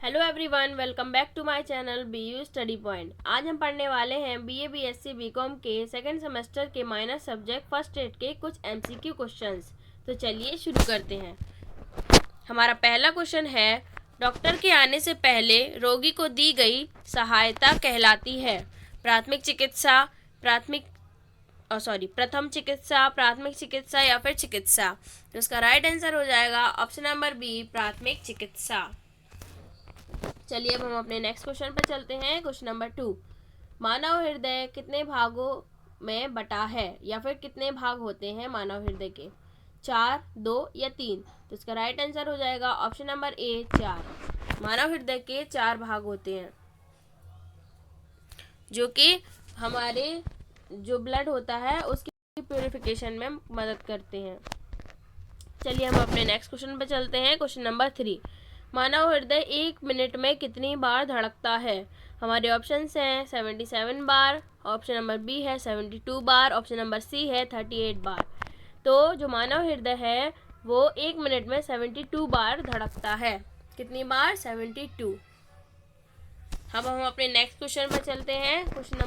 Hello everyone, welcome back to my channel BU study point. आज हम पढ़ने वाले हैं BA BSc BCom के सेकंड सेमेस्टर के माइनर सब्जेक्ट फर्स्ट एड के कुछ MCQ क्वेश्चंस। तो चलिए शुरू करते हैं। हमारा पहला क्वेश्चन है, डॉक्टर के आने से पहले रोगी को दी गई सहायता कहलाती है प्राथमिक चिकित्सा, प्रथम चिकित्सा, प्राथमिक चिकित्सा या फिर चिकित्सा। तो इसका राइट आंसर हो जाएगा ऑप्शन नंबर बी, प्राथमिक चिकित्सा। चलिए अब हम अपने नेक्स्ट क्वेश्चन पर चलते हैं। क्वेश्चन नंबर 2, मानव हृदय कितने भागों में बटा है या फिर कितने भाग होते हैं मानव हृदय के? 4, 2 या 3? तो इसका राइट आंसर हो जाएगा ऑप्शन नंबर ए, 4। मानव हृदय के 4 भाग होते हैं जो कि हमारे जो ब्लड होता है उसकी प्यूरिफिकेशन में मदद करते हैं। चलिए हम अपने नेक्स्ट क्वेश्चन पर चलते हैं। क्वेश्चन नंबर 3, मानव हृदय 1 मिनट में कितनी बार धड़कता है? हमारे ऑप्शंस हैं 77 बार, ऑप्शन नंबर बी है 72 बार, ऑप्शन नंबर सी है 38 बार। तो जो मानव हृदय है वो 1 मिनट में 72 बार धड़कता है। कितनी बार? 72। अब हम अपने नेक्स्ट क्वेश्चन पर चलते हैं। क्वेश्चन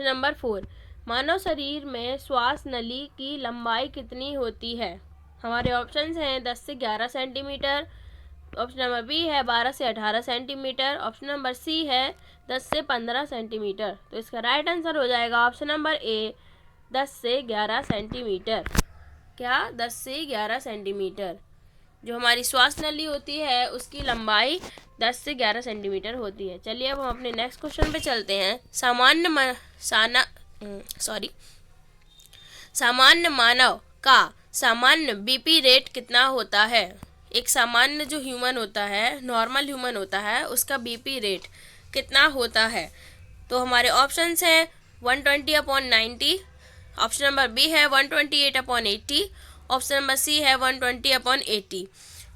नंबर 4, मानव शरीर में श्वास नली की लंबाई कितनी होती है? हमारे ऑप्शंस हैं 10 से 11 सेंटीमीटर, ऑप्शन नंबर बी है 12 से 18 सेंटीमीटर, ऑप्शन नंबर सी है 10 से 15 सेंटीमीटर। तो इसका राइट आंसर हो जाएगा ऑप्शन नंबर ए, 10 से 11 सेंटीमीटर। क्या? 10 से 11 सेंटीमीटर। जो हमारी श्वास नली होती है उसकी लंबाई 10 से 11 सेंटीमीटर होती है। चलिए अब हम अपने नेक्स्ट क्वेश्चन पे चलते हैं। सामान्य मानव का सामान्य बीपी रेट कितना होता है? एक सामान्य जो ह्यूमन होता है, नॉर्मल ह्यूमन होता है, उसका बीपी रेट कितना होता है? तो हमारे ऑप्शंस हैं 120/90, ऑप्शन नंबर बी है 128/80, ऑप्शन नंबर सी है 120/80।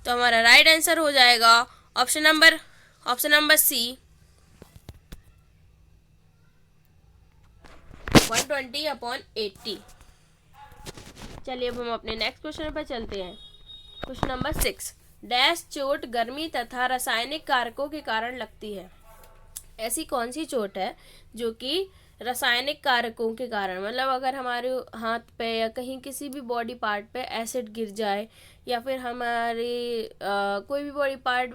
तो हमारा राइट आंसर हो जाएगा ऑप्शन नंबर सी, 120/80। चलिए अब हम अपने नेक्स्ट क्वेश्चन पर चलते हैं। क्वेश्चन नंबर 6, डैश चोट गर्मी तथा रासायनिक कारकों के कारण लगती है? ऐसी कौन सी चोट है जो कि रासायनिक कारकों के कारण, मतलब अगर हमारे हाथ पे या कहीं किसी भी बॉडी पार्ट पे एसिड गिर जाए या फिर हमारे कोई भी बॉडी पार्ट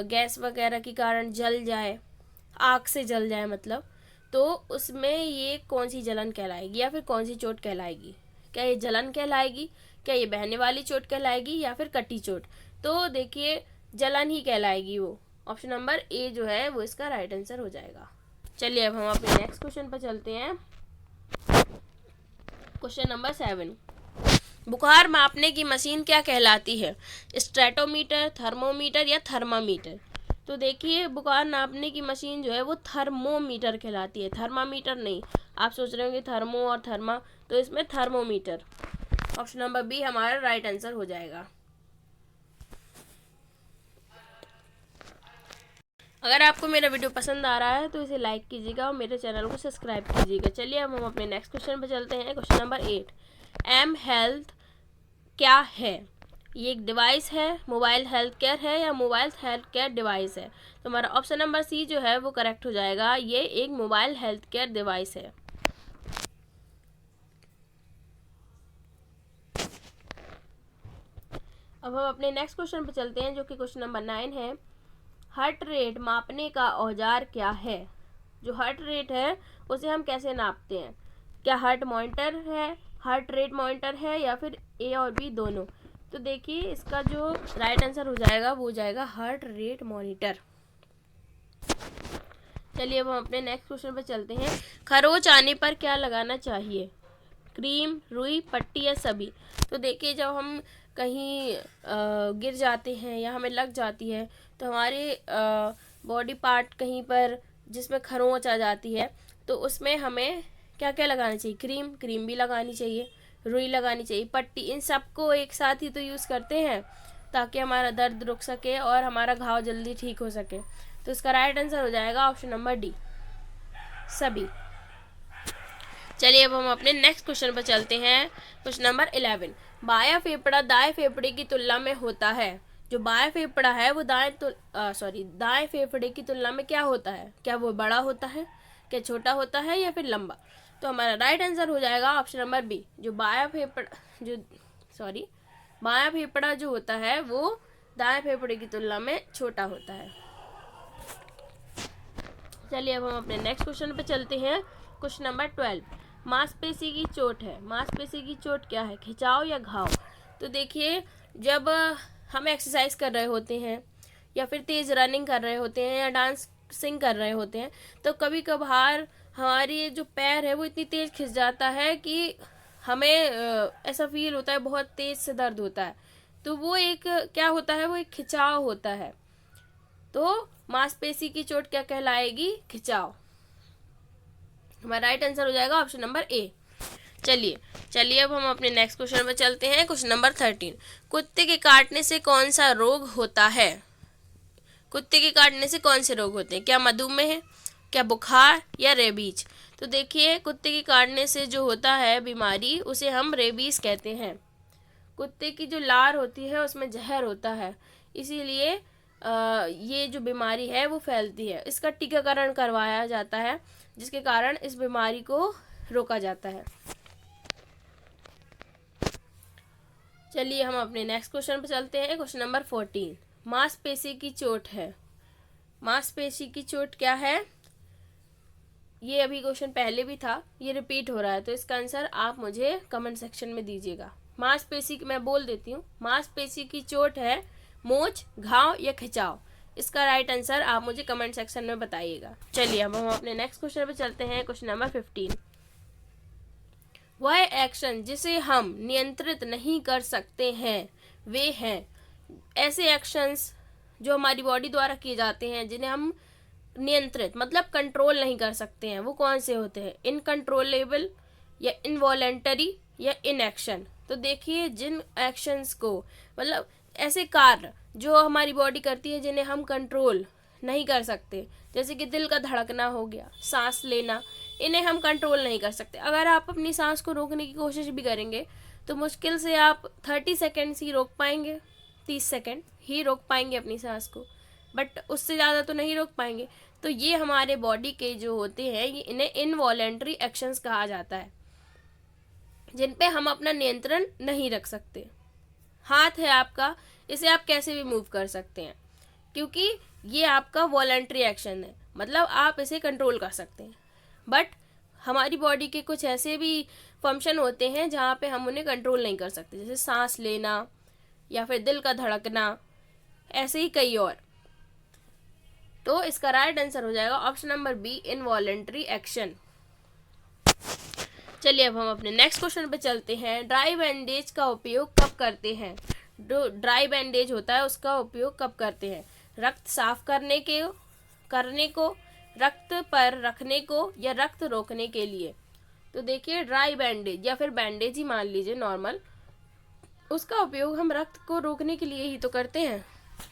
गैस वगैरह के कारण जल जाए, आग से जल जाए मतलब, तो उसमें ये कौन सी जलन कहलाएगी या फिर कौन सी चोट कहलाएगी? क्या ये जलन कहलाएगी, क्या ये बहने वाली चोट कहलाएगी या फिर कटी चोट? तो देखिए जलन ही कहलाएगी वो। ऑप्शन नंबर ए जो है वो इसका राइट आंसर हो जाएगा। चलिए अब हम अपने नेक्स्ट क्वेश्चन पर चलते हैं। क्वेश्चन नंबर 7, बुखार मापने की मशीन क्या कहलाती है? स्ट्रेटोमीटर, थर्मोमीटर या थर्मामीटर? तो देखिए बुखार नापने की मशीन जो है वो थर्मोमीटर कहलाती है, थर्मामीटर नहीं। आप सोच रहे होंगे थर्मो और थर्मा, तो इसमें थर्मोमीटर। ऑप्शन नंबर बी हमारा राइट आंसर हो जाएगा। अगर आपको मेरा वीडियो पसंद आ रहा है तो इसे लाइक कीजिएगा और मेरे चैनल को सब्सक्राइब कीजिएगा। चलिए अब हम अपने नेक्स्ट क्वेश्चन पर चलते हैं। क्वेश्चन नंबर 8, एम हेल्थ क्या है? ये एक डिवाइस है, मोबाइल हेल्थ केयर है या मोबाइल हेल्थ केयर डिवाइस है? तो हमारा ऑप्शन नंबर सी जो है वो करेक्ट हो जाएगा, ये एक मोबाइल हेल्थ केयर डिवाइस है। अब हम अपने नेक्स्ट क्वेश्चन पर चलते हैं जो कि क्वेश्चन नंबर 9 है, हार्ट रेट मापने का औजार क्या है? जो हार्ट रेट है उसे हम कैसे नापते हैं? क्या हार्ट मॉनिटर है, हार्ट रेट मॉनिटर है या फिर ए और बी दोनों? तो देखिए इसका जो राइट आंसर हो जाएगा वो हो जाएगा हार्ट रेट मॉनिटर। चलिए अब हम अपने नेक्स्ट क्वेश्चन पर चलते हैं। खरोच आने पर क्या लगाना चाहिए? क्रीम, रुई, पट्टी या सभी? तो देखिए जब हम कहीं गिर जाते हैं या हमें लग जाती है तो हमारे बॉडी पार्ट कहीं पर जिसमें खरोंच आ जाती है तो उसमें हमें क्या क्या लगाना चाहिए? क्रीम भी लगानी चाहिए, रुई लगानी चाहिए, पट्टी, इन सबको एक साथ ही तो यूज़ करते हैं ताकि हमारा दर्द रुक सके और हमारा घाव जल्दी ठीक हो सके। तो इसका राइट आंसर हो जाएगा ऑप्शन नंबर डी, सभी। चलिए अब हम अपने नेक्स्ट क्वेश्चन पर चलते हैं। क्वेश्चन नंबर 11, बायां फेफड़ा दाएं फेफड़े की तुलना में होता है। जो बायां फेफड़ा है वो दाएं फेफड़े की तुलना में क्या होता है? क्या वो बड़ा होता है, क्या छोटा होता है, या फिर लंबा? तो हमारा राइट आंसर हो जाएगा ऑप्शन नंबर बी, जो बायां फेफड़ा जो होता है वो दाएं फेफड़े की तुलना में छोटा होता है। चलिए अब हम अपने नेक्स्ट क्वेश्चन पे चलते हैं। क्वेश्चन नंबर 12, मांसपेशी की चोट है। मांसपेशी की चोट क्या है? खिंचाव या घाव? तो देखिए, जब हम एक्सरसाइज कर रहे होते हैं या फिर तेज़ रनिंग कर रहे होते हैं या डांसिंग कर रहे होते हैं, तो कभी कभार हमारी जो पैर है वो इतनी तेज़ खिंच जाता है कि हमें ऐसा फील होता है, बहुत तेज़ से दर्द होता है। तो वो एक क्या होता है? वो एक खिंचाव होता है। तो मांसपेशी की चोट क्या कहलाएगी? खिंचाव। हमारा राइट आंसर हो जाएगा ऑप्शन नंबर ए। चलिए अब हम अपने नेक्स्ट क्वेश्चन पर चलते हैं। क्वेश्चन नंबर 13, कुत्ते के काटने से कौन सा रोग होता है? कुत्ते के काटने से कौन से रोग होते हैं? क्या मधुमेह है, क्या बुखार, या रेबीज? तो देखिए, कुत्ते के काटने से जो होता है बीमारी, उसे हम रेबीज कहते हैं। कुत्ते की जो लार होती है उसमें जहर होता है, इसीलिए ये जो बीमारी है वो फैलती है। इसका टीकाकरण करवाया जाता है, जिसके कारण इस बीमारी को रोका जाता है। चलिए हम अपने नेक्स्ट क्वेश्चन पर चलते हैं। क्वेश्चन नंबर 14, मांसपेशी की चोट है। मांसपेशी की चोट क्या है? ये अभी क्वेश्चन पहले भी था, ये रिपीट हो रहा है, तो इसका आंसर आप मुझे कमेंट सेक्शन में दीजिएगा। मांसपेशी मैं बोल देती हूँ, मांसपेशी की चोट है मोच, घाव या खिंचाव? इसका राइट आंसर आप मुझे कमेंट सेक्शन में बताइएगा। चलिए अब हम अपने नेक्स्ट क्वेश्चन पे चलते हैं। क्वेश्चन नंबर 15, वह एक्शन जिसे हम नियंत्रित नहीं कर सकते हैं वे हैं। ऐसे एक्शंस जो हमारी बॉडी द्वारा किए जाते हैं जिन्हें हम नियंत्रित मतलब कंट्रोल नहीं कर सकते हैं, वो कौन से होते हैं? इनकंट्रोलेबल, या इनवॉलेंटरी, या इनएक्शन? तो देखिए, जिन एक्शंस को मतलब ऐसे कार्य जो हमारी बॉडी करती है जिन्हें हम कंट्रोल नहीं कर सकते, जैसे कि दिल का धड़कना हो गया, सांस लेना, इन्हें हम कंट्रोल नहीं कर सकते। अगर आप अपनी सांस को रोकने की कोशिश भी करेंगे तो मुश्किल से आप 30 सेकेंड्स ही रोक पाएंगे, 30 सेकेंड ही रोक पाएंगे अपनी सांस को, बट उससे ज़्यादा तो नहीं रोक पाएंगे। तो ये हमारे बॉडी के जो होते हैं, ये इन्हें इनवॉलेंट्री एक्शंस कहा जाता है, जिन पे हम अपना नियंत्रण नहीं रख सकते। हाथ है आपका, इसे आप कैसे भी मूव कर सकते हैं, क्योंकि ये आपका वॉलंटरी एक्शन है, मतलब आप इसे कंट्रोल कर सकते हैं। बट हमारी बॉडी के कुछ ऐसे भी फंक्शन होते हैं जहाँ पे हम उन्हें कंट्रोल नहीं कर सकते, जैसे सांस लेना या फिर दिल का धड़कना, ऐसे ही कई और। तो इसका राइट आंसर हो जाएगा option number B, involuntary action. चलिए अब हम अपने नेक्स्ट क्वेश्चन पे चलते हैं। ड्राई बैंडेज का उपयोग कब करते हैं? जो ड्राई बैंडेज होता है उसका उपयोग कब करते हैं? रक्त साफ करने को, रक्त पर रखने को, या रक्त रोकने के लिए? तो देखिए, ड्राई बैंडेज या फिर बैंडेज ही मान लीजिए नॉर्मल, उसका उपयोग हम रक्त को रोकने के लिए ही तो करते हैं,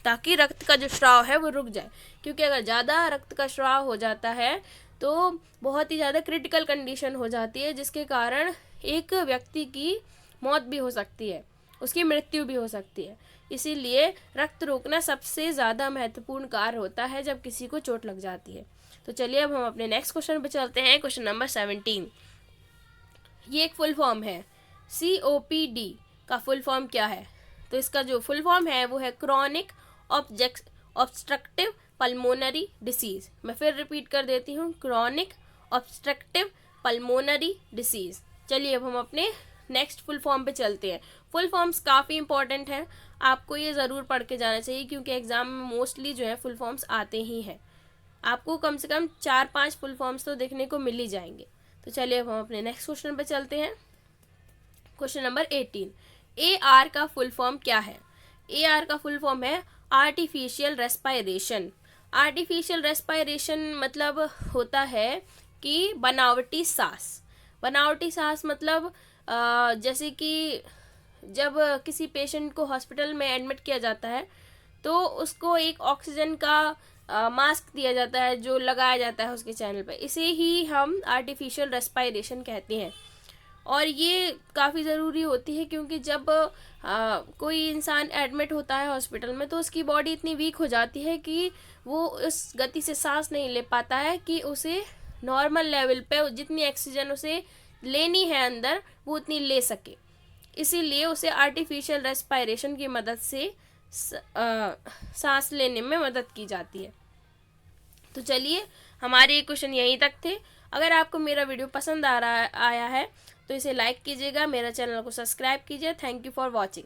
ताकि रक्त का जो स्राव है वो रुक जाए। क्योंकि अगर ज़्यादा रक्त का स्राव हो जाता है तो बहुत ही ज़्यादा क्रिटिकल कंडीशन हो जाती है, जिसके कारण एक व्यक्ति की मौत भी हो सकती है, उसकी मृत्यु भी हो सकती है। इसीलिए रक्त रोकना सबसे ज़्यादा महत्वपूर्ण कार्य होता है जब किसी को चोट लग जाती है। तो चलिए अब हम अपने नेक्स्ट क्वेश्चन पे चलते हैं। क्वेश्चन नंबर 17, ये एक फुल फॉर्म है। COPD का फुल फॉर्म क्या है? तो इसका जो फुल फॉर्म है वो है क्रॉनिक ऑब्स्ट्रक्टिव पल्मोनरी डिसीज़। मैं फिर रिपीट कर देती हूँ, क्रॉनिक ऑब्स्ट्रक्टिव पल्मोनरी डिसीज़। चलिए अब हम अपने नेक्स्ट फुल फॉर्म पे चलते हैं। फुल फॉर्म्स काफ़ी इंपॉर्टेंट है, आपको ये ज़रूर पढ़ के जाना चाहिए, क्योंकि एग्ज़ाम में मोस्टली जो है फुल फॉर्म्स आते ही हैं। आपको कम से कम 4-5 फुल फॉर्म्स तो देखने को मिल ही जाएंगे। तो चलिए अब हम अपने नेक्स्ट क्वेश्चन पे चलते हैं। क्वेश्चन नंबर 18, AR का फुल फॉर्म क्या है? AR का फुल फॉर्म है आर्टिफिशियल रेस्पायरेशन। आर्टिफिशियल रेस्पायरेशन मतलब होता है कि बनावटी सांस। बनावटी सांस मतलब जैसे कि जब किसी पेशेंट को हॉस्पिटल में एडमिट किया जाता है तो उसको एक ऑक्सीजन का मास्क दिया जाता है जो लगाया जाता है उसके चैनल पर, इसे ही हम आर्टिफिशियल रेस्पिरेशन कहते हैं। और ये काफ़ी ज़रूरी होती है क्योंकि जब कोई इंसान एडमिट होता है हॉस्पिटल में तो उसकी बॉडी इतनी वीक हो जाती है कि वो उस गति से सांस नहीं ले पाता है कि उसे नॉर्मल लेवल पे जितनी ऑक्सीजन उसे लेनी है अंदर वो उतनी ले सके। इसीलिए उसे आर्टिफिशियल रेस्पिरेशन की मदद से सांस लेने में मदद की जाती है। तो चलिए हमारे ये क्वेश्चन यहीं तक थे। अगर आपको मेरा वीडियो पसंद आया है तो इसे लाइक कीजिएगा, मेरा चैनल को सब्सक्राइब कीजिए। Thank you for watching.